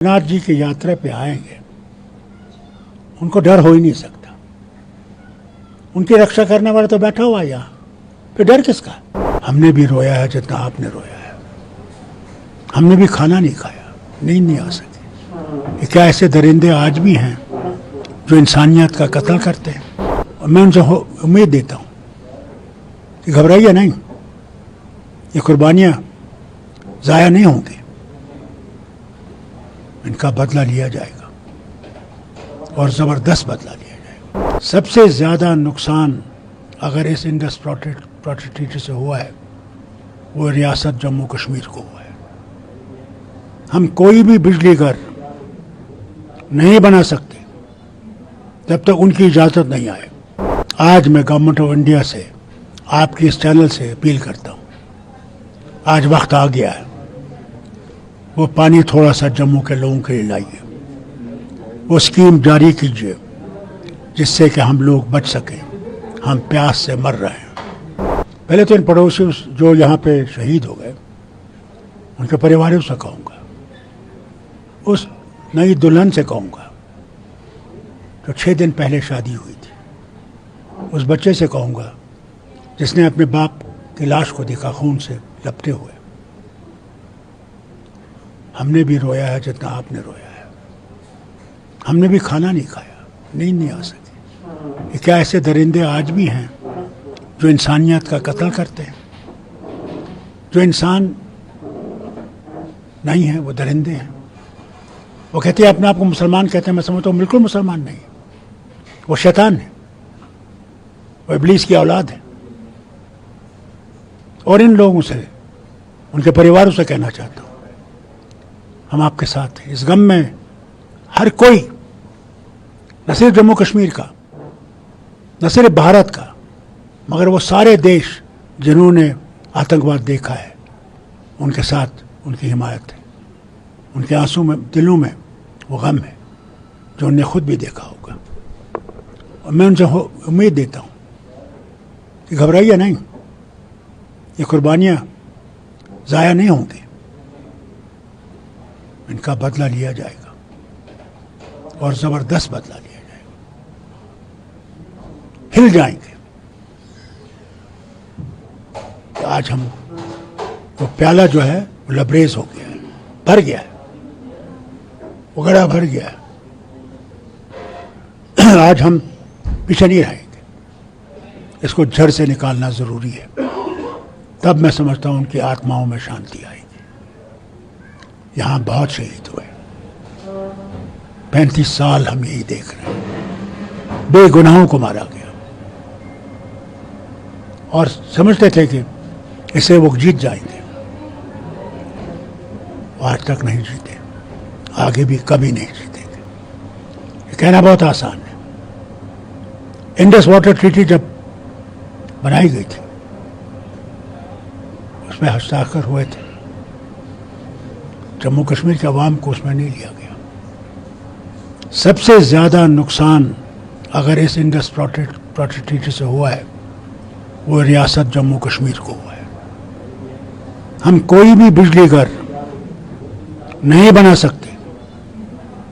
नाथ जी की यात्रा पे आएंगे, उनको डर हो ही नहीं सकता। उनकी रक्षा करने वाला तो बैठा हुआ है यहाँ, फिर डर किसका? हमने भी रोया है जितना आपने रोया है। हमने भी खाना नहीं खाया, नींद नहीं आ सकी। क्या ऐसे दरिंदे आज भी हैं जो इंसानियत का कत्ल करते हैं? और मैं उनसे उम्मीद देता हूँ कि घबराइए नहीं, ये कुर्बानियाँ ज़ाया नहीं होंगी, इनका बदला लिया जाएगा और ज़बरदस्त बदला लिया जाएगा। सबसे ज़्यादा नुकसान अगर इस इंडस प्रोटेक्ट्रेट से हुआ है वो रियासत जम्मू कश्मीर को हुआ है। हम कोई भी बिजली घर नहीं बना सकते जब तक उनकी इजाज़त नहीं आए। आज मैं गवर्नमेंट ऑफ इंडिया से, आपके इस चैनल से अपील करता हूँ, आज वक्त आ गया है, वो पानी थोड़ा सा जम्मू के लोगों के लिए लाइए, वो स्कीम जारी कीजिए जिससे कि हम लोग बच सकें। हम प्यास से मर रहे हैं। पहले तो इन पड़ोसी जो यहाँ पे शहीद हो गए उनके परिवारों से कहूँगा, उस नई दुल्हन से कहूँगा जो 6 दिन पहले शादी हुई थी, उस बच्चे से कहूँगा जिसने अपने बाप की लाश को देखा खून से लपटे हुए। हमने भी रोया है जितना आपने रोया है। हमने भी खाना नहीं खाया, नींद नहीं आ सकी। क्या ऐसे दरिंदे आज भी हैं जो इंसानियत का कत्ल करते हैं? जो इंसान नहीं है वो दरिंदे हैं। वो कहते हैं अपने आप को मुसलमान कहते हैं, मैं समझता हूँ बिल्कुल मुसलमान नहीं, वो शैतान है, वो इब्लीस की औलाद है। और इन लोगों से, उनके परिवारों से कहना चाहता हूँ, हम आपके साथ हैं इस गम में। हर कोई, न सिर्फ जम्मू कश्मीर का, न सिर्फ भारत का, मगर वो सारे देश जिन्होंने आतंकवाद देखा है उनके साथ उनकी हिमायत है। उनके आंसू में, दिलों में वो गम है जो उन्हें खुद भी देखा होगा। और मैं उनसे उम्मीद देता हूँ कि घबराइए नहीं, ये कुर्बानियाँ ज़ाया नहीं होंगी, इनका बदला लिया जाएगा और ज़बरदस्त बदला लिया जाएगा। हिल जाएंगे। तो आज हम, वो प्याला जो है वो लबरेज हो गया है, भर गया है, वो गड़ा भर गया है। आज हम पीछे नहीं रहेंगे, इसको जड़ से निकालना ज़रूरी है। तब मैं समझता हूँ उनकी आत्माओं में शांति आएगी। यहाँ बहुत शहीद हुए, 35 साल हम यही देख रहे हैं, बेगुनाहों को मारा गया और समझते थे कि इसे वो जीत जाएंगे। आज तक नहीं जीते, आगे भी कभी नहीं जीतेंगे। ये कहना बहुत आसान है। इंडस वाटर ट्रीटी जब बनाई गई थी उसमें हस्ताक्षर हुए थे, जम्मू कश्मीर के अवाम को उसमें नहीं लिया गया। सबसे ज़्यादा नुकसान अगर इस इंडस प्रोटेक्ट्रेट से हुआ है वो रियासत जम्मू कश्मीर को हुआ है। हम कोई भी बिजली घर नहीं बना सकते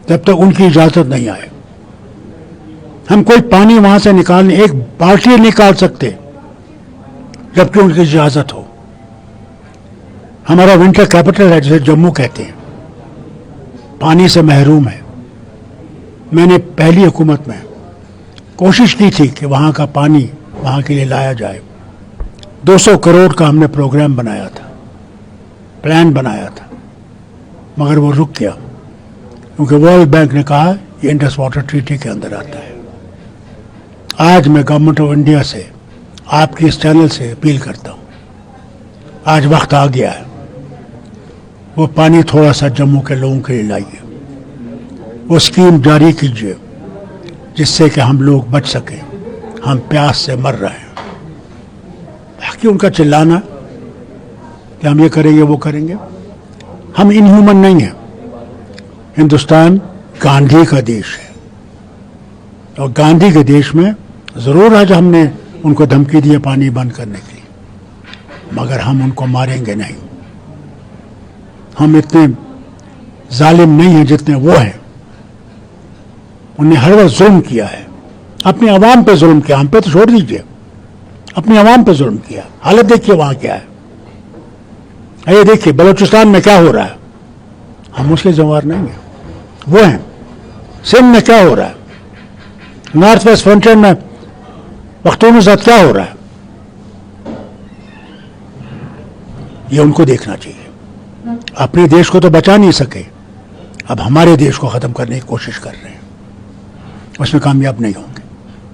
जब तक उनकी इजाज़त नहीं आए। हम कोई पानी वहाँ से निकालने, एक बाल्टी निकाल सकते जबकि उनकी इजाज़त हो। हमारा विंटर कैपिटल है जिसे जम्मू कहते हैं, पानी से महरूम है। मैंने पहली हुकूमत में कोशिश की थी कि वहाँ का पानी वहाँ के लिए लाया जाए। 200 करोड़ का हमने प्रोग्राम बनाया था, प्लान बनाया था, मगर वो रुक गया क्योंकि वर्ल्ड बैंक ने कहा ये इंडस वाटर ट्रीटी के अंदर आता है। आज मैं गवर्नमेंट ऑफ इंडिया से, आपके इस चैनल से अपील करता हूँ, आज वक्त आ गया है, वो पानी थोड़ा सा जम्मू के लोगों के लिए लाइए, वो स्कीम जारी कीजिए जिससे कि हम लोग बच सकें। हम प्यास से मर रहे हैं। बाकी उनका चिल्लाना कि हम ये करेंगे वो करेंगे, हम इनह्यूमन नहीं हैं। हिंदुस्तान गांधी का देश है और गांधी के देश में ज़रूर आज हमने उनको धमकी दी है पानी बंद करने के लिए, मगर हम उनको मारेंगे नहीं। हम इतने जालिम नहीं है जितने वो हैं। उन्हें हर वक्त जुल्म किया है, अपनी आवाम पे जुल्म किया, हम पे तो छोड़ दीजिए, अपनी आवाम पे जुल्म किया। हालत देखिए वहां क्या है। ये देखिए बलूचिस्तान में क्या हो रहा है, हम उसके जिम्मेवार नहीं है, वो हैं। सिंध में क्या हो रहा है, नॉर्थ वेस्ट फ्रंटियर में पख्तूनों के साथ क्या हो रहा है, ये उनको देखना चाहिए। अपने देश को तो बचा नहीं सके, अब हमारे देश को खत्म करने की कोशिश कर रहे हैं, उसमें कामयाब नहीं होंगे।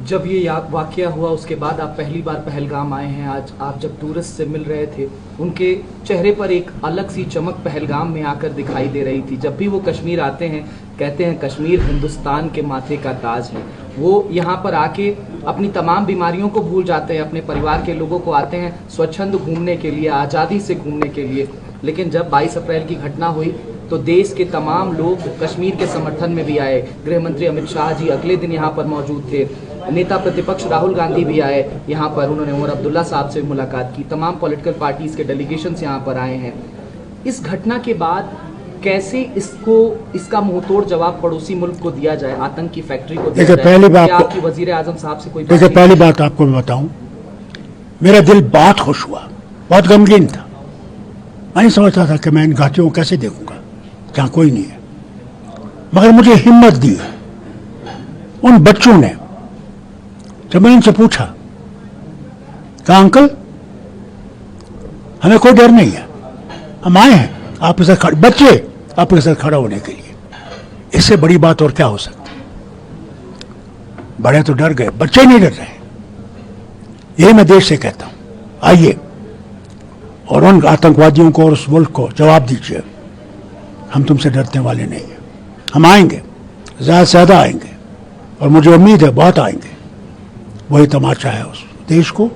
जब ये वाकया हुआ उसके बाद आप पहली बार पहलगाम आए हैं, आज आप जब टूरिस्ट से मिल रहे थे, उनके चेहरे पर एक अलग सी चमक पहलगाम में आकर दिखाई दे रही थी। जब भी वो कश्मीर आते हैं कहते हैं कश्मीर हिंदुस्तान के माथे का ताज है। वो यहाँ पर आके अपनी तमाम बीमारियों को भूल जाते हैं, अपने परिवार के लोगों को आते हैं स्वच्छंद घूमने के लिए, आज़ादी से घूमने के लिए। लेकिन जब 22 अप्रैल की घटना हुई तो देश के तमाम लोग कश्मीर के समर्थन में भी आए। गृह मंत्री अमित शाह जी अगले दिन यहाँ पर मौजूद थे, नेता प्रतिपक्ष राहुल गांधी भी आए यहाँ पर, उन्होंने उमर अब्दुल्ला साहब से मुलाकात की, तमाम पॉलिटिकल पार्टीज के डेलीगेशंस यहाँ पर आए हैं। इस घटना के बाद कैसे इसका मुंहतोड़ जवाब पड़ोसी मुल्क को दिया जाए, आतंक की फैक्ट्री को दिया जाए? पहली बात आपकी वजीर आजम साहब से कोई देखिए, पहली बात आपको मैं बताऊं, मेरा दिल बहुत खुश हुआ, बहुत गमगीन था। मैं नहीं समझता था कि मैं इन घाटियों को कैसे देखूंगा जहां कोई नहीं है, मगर मुझे हिम्मत दी उन बच्चों ने। जब मैंने इनसे पूछा, कहा अंकल हमें कोई डर नहीं है, हम आए हैं आपके साथ खड़े, बच्चे आपके साथ खड़ा होने के लिए, इससे बड़ी बात और क्या हो सकती। बड़े तो डर गए, बच्चे नहीं डर रहे। यही मैं देश से कहता हूं, आइए और उन आतंकवादियों को और उस मुल्क को जवाब दीजिए, हम तुमसे डरने वाले नहीं हैं, हम आएंगे, ज़्यादा से ज़्यादा आएंगे, और मुझे उम्मीद है बहुत आएंगे। वही तमाशा है उस देश को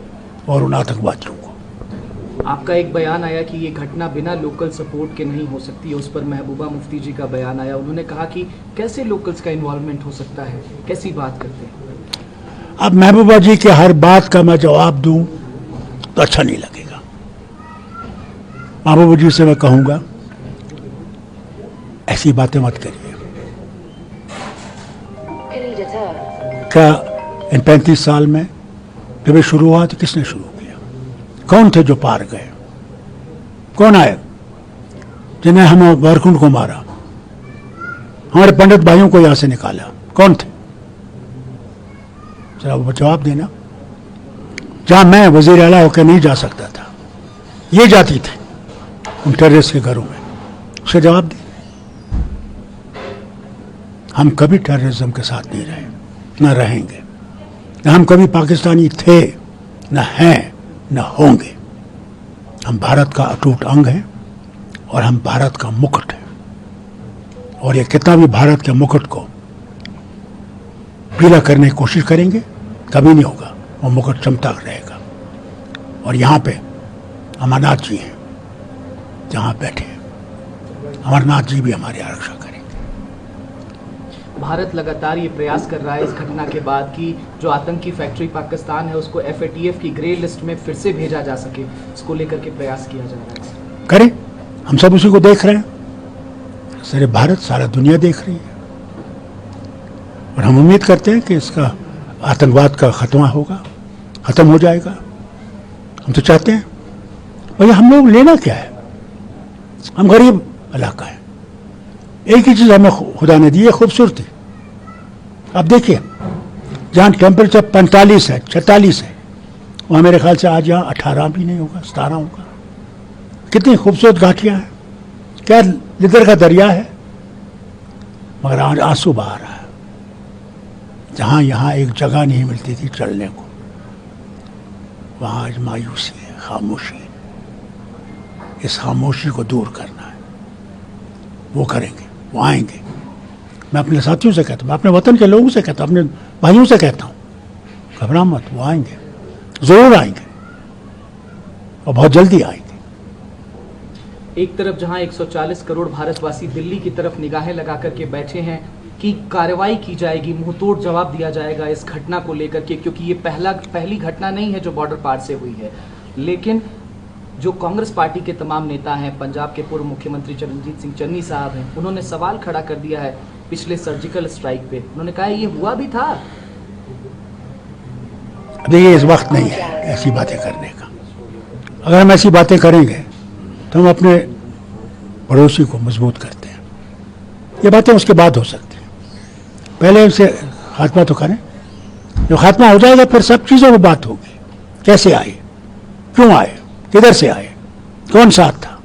और उन आतंकवादियों को। आपका एक बयान आया कि ये घटना बिना लोकल सपोर्ट के नहीं हो सकती, उस पर महबूबा मुफ्ती जी का बयान आया, उन्होंने कहा कि कैसे लोकल्स का इन्वॉल्वमेंट हो सकता है, कैसी बात करते हैं? अब महबूबा जी के हर बात का मैं जवाब दूं तो अच्छा नहीं लगेगा। महबूबा जी से मैं कहूंगा ऐसी बातें मत करिए। क्या इन 35 साल में जब ये शुरू हुआ तो किसने शुरू किया? कौन थे जो पार गए? कौन आए जिन्हें हमें वरकुंड को मारा, हमारे पंडित भाइयों को यहां से निकाला? कौन थे? जरा वो जवाब देना। जहां मैं वजीर आला होकर नहीं जा सकता था, ये जाती थे उन टेररिस्ट के घरों में, उसका जवाब दे। हम कभी टेररिज्म के साथ नहीं रहे, न रहेंगे, न हम कभी पाकिस्तानी थे, न हैं, न होंगे। हम भारत का अटूट अंग हैं और हम भारत का मुकुट हैं, और ये कितना भी भारत के मुकुट को पीला करने की कोशिश करेंगे कभी नहीं होगा, वो मुकुट चमकता रहेगा। और यहाँ पे अमरनाथ जी हैं, जहाँ बैठे हैं, अमरनाथ जी भी हमारी आरक्षा करेंगे। भारत लगातार ये प्रयास कर रहा है इस घटना के बाद कि जो आतंकी फैक्ट्री पाकिस्तान है उसको FATF की ग्रे लिस्ट में फिर से भेजा जा सके, इसको लेकर के प्रयास किया जा रहा है। करें, हम सब उसी को देख रहे हैं, सारे भारत, सारा दुनिया देख रही है, और हम उम्मीद करते हैं कि इसका आतंकवाद का खत्मा होगा, खत्म हो जाएगा। हम तो चाहते हैं, भैया हम लोग लेना क्या है, हम गरीब इलाका है, एक ही चीज हमें खुदा ने दी है, खूबसूरती। अब देखिए, जहाँ टेम्परेचर 45 है, 46 है, वहाँ मेरे ख्याल से आज यहाँ 18 भी नहीं होगा, 17 होगा। कितनी खूबसूरत घाटियाँ हैं, क्या लिदर का दरिया है, मगर आज आंसू बहा रहा है। जहाँ यहाँ एक जगह नहीं मिलती थी चलने को, वहाँ आज मायूसी है, खामोशी है। इस खामोशी को दूर करना है, वो करेंगे, वो आएंगे। मैं अपने साथियों से कहता हूँ, मैं अपने वतन के लोगों से कहता हूँ, अपने भाइयों से कहता हूँ, घबरा मत, वो आएंगे, जरूर आएंगे, और बहुत जल्दी आएंगे। एक तरफ जहां 140 करोड़ भारतवासी दिल्ली की तरफ निगाहें लगा करके बैठे हैं कि कार्रवाई की जाएगी, मुंहतोड़ जवाब दिया जाएगा इस घटना को लेकर के, क्योंकि ये पहली घटना नहीं है जो बॉर्डर पार से हुई है, लेकिन जो कांग्रेस पार्टी के तमाम नेता हैं, पंजाब के पूर्व मुख्यमंत्री चरणजीत सिंह चन्नी साहब हैं, उन्होंने सवाल खड़ा कर दिया है पिछले सर्जिकल स्ट्राइक पे। उन्होंने कहा ये हुआ भी था। देखिए, इस वक्त नहीं है ऐसी बातें करने का। अगर हम ऐसी बातें करेंगे तो हम अपने पड़ोसी को मजबूत करते हैं। ये बातें उसके बाद हो सकती हैं, पहले उनसे खात्मा तो करें। जो खात्मा हो जाएगा फिर सब चीज़ों में बात होगी। कैसे आए, क्यों आए, किधर से आए, कौन साथ था,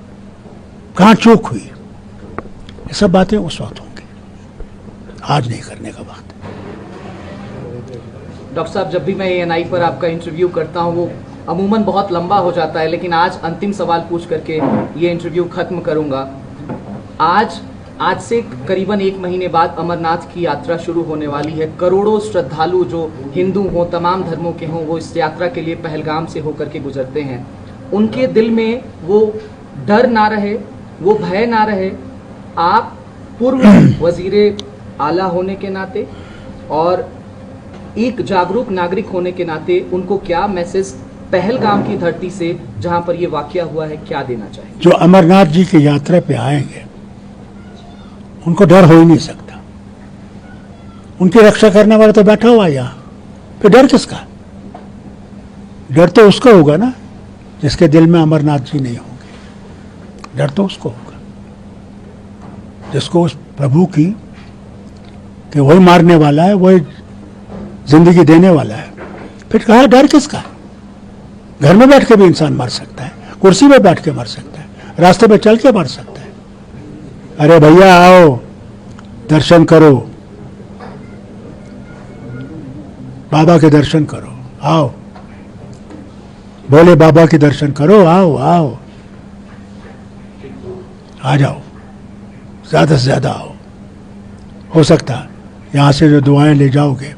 कहाँ चूक हुई, ये सब बातें उस वक्त होंगी, आज नहीं करने का वक्त। डॉक्टर साहब, जब भी मैं ANI पर आपका इंटरव्यू करता हूं वो अमूमन बहुत लंबा हो जाता है, लेकिन आज अंतिम सवाल पूछ करके ये इंटरव्यू खत्म करूंगा। आज से करीबन 1 महीने बाद अमरनाथ की यात्रा शुरू होने वाली है। करोड़ों श्रद्धालु जो हिंदू हों, तमाम धर्मों के हों, वो इस यात्रा के लिए पहलगाम से होकर के गुजरते हैं। उनके दिल में वो डर ना रहे, वो भय ना रहे। आप पूर्व वजीरे आला होने के नाते और एक जागरूक नागरिक होने के नाते उनको क्या मैसेज पहलगाम की धरती से, जहां पर ये वाकया हुआ है, क्या देना चाहिए? जो अमरनाथ जी की यात्रा पे आएंगे उनको डर हो ही नहीं सकता। उनकी रक्षा करने वाला तो बैठा हुआ है यहाँ, फिर डर किसका? डर तो उसको होगा ना जिसके दिल में अमरनाथ जी नहीं होंगे। डर तो उसको होगा जिसको उस प्रभु की कि वही मारने वाला है, वही जिंदगी देने वाला है। फिर कहा डर किसका? घर में बैठ के भी इंसान मर सकता है, कुर्सी में बैठ के मर सकता है, रास्ते में चल के मर सकता है। अरे भैया आओ, दर्शन करो, बाबा के दर्शन करो, आओ, भोले बाबा के दर्शन करो, आओ आओ, आ जाओ, ज्यादा से ज्यादा आओ। हो सकता है यहां से जो दुआएं ले जाओगे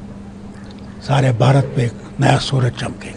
सारे भारत पे एक नया सूरज चमकेगा।